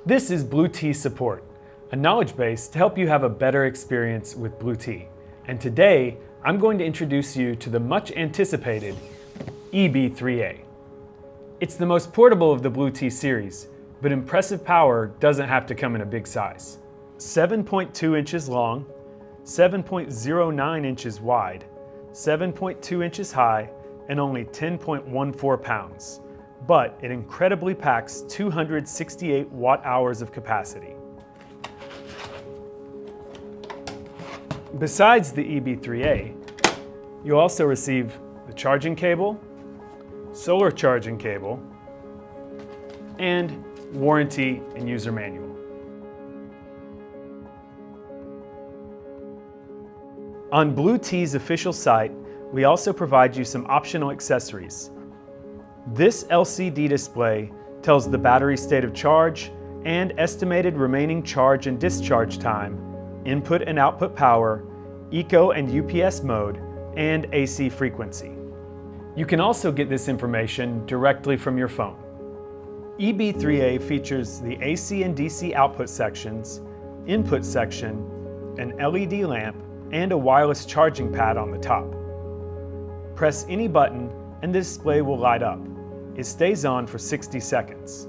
This is BLUETTI Support, a knowledge base to help you have a better experience with BLUETTI. And today, I'm going to introduce you to the much anticipated EB3A. It's the most portable of the BLUETTI series, but impressive power doesn't have to come in a big size. 7.2 inches long, 7.09 inches wide, 7.2 inches high, and only 10.14 pounds. But it incredibly packs 268 watt-hours of capacity. Besides the EB3A, you'll also receive the charging cable, solar charging cable, and warranty and user manual. On BLUETTI's official site, we also provide you some optional accessories. This LCD display tells the battery state of charge and estimated remaining charge and discharge time, input and output power, eco and UPS mode, and AC frequency. You can also get this information directly from your phone. EB3A features the AC and DC output sections, input section, an LED lamp, and a wireless charging pad on the top. Press any button and the display will light up. It stays on for 60 seconds.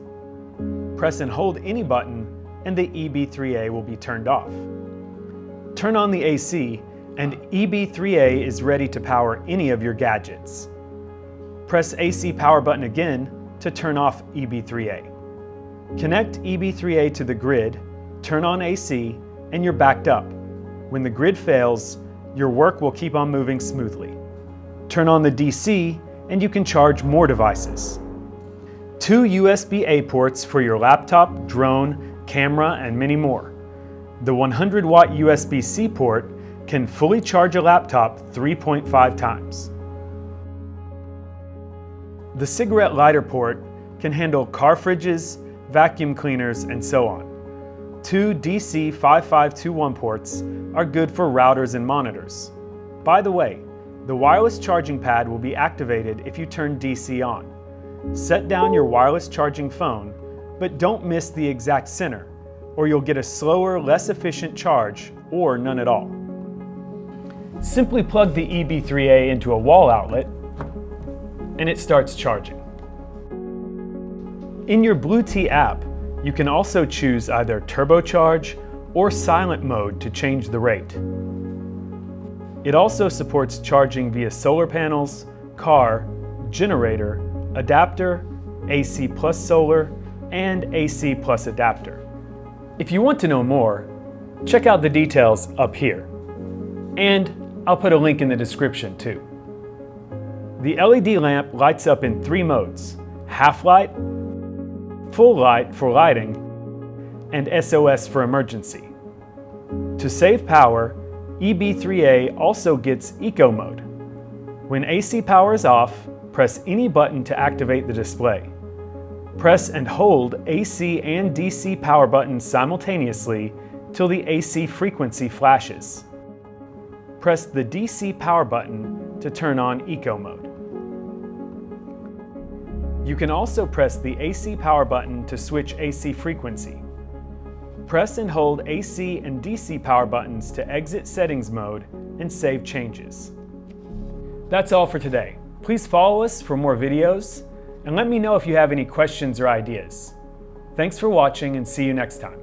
Press and hold any button and the EB3A will be turned off. Turn on the AC and EB3A is ready to power any of your gadgets. Press AC power button again to turn off EB3A. Connect EB3A to the grid, turn on AC, and you're backed up. When the grid fails, your work will keep on moving smoothly. Turn on the DC and you can charge more devices. 2 USB-A ports for your laptop, drone, camera, and many more. The 100-watt USB-C port can fully charge a laptop 3.5 times. The cigarette lighter port can handle car fridges, vacuum cleaners, and so on. 2 DC 5521 ports are good for routers and monitors. By the way, the wireless charging pad will be activated if you turn DC on. Set down your wireless charging phone, but don't miss the exact center, or you'll get a slower, less efficient charge, or none at all. Simply plug the EB3A into a wall outlet, and it starts charging. In your BLUETTI app, you can also choose either turbocharge or silent mode to change the rate. It also supports charging via solar panels, car, generator, adapter, AC plus solar, and AC plus adapter. If you want to know more, check out the details up here. And I'll put a link in the description too. The LED lamp lights up in 3 modes: half light, full light for lighting, and SOS for emergency. To save power, EB3A also gets eco mode. When AC power is off, press any button to activate the display. Press and hold AC and DC power buttons simultaneously till the AC frequency flashes. Press the DC power button to turn on eco mode. You can also press the AC power button to switch AC frequency. Press and hold AC and DC power buttons to exit settings mode and save changes. That's all for today. Please follow us for more videos and let me know if you have any questions or ideas. Thanks for watching and see you next time.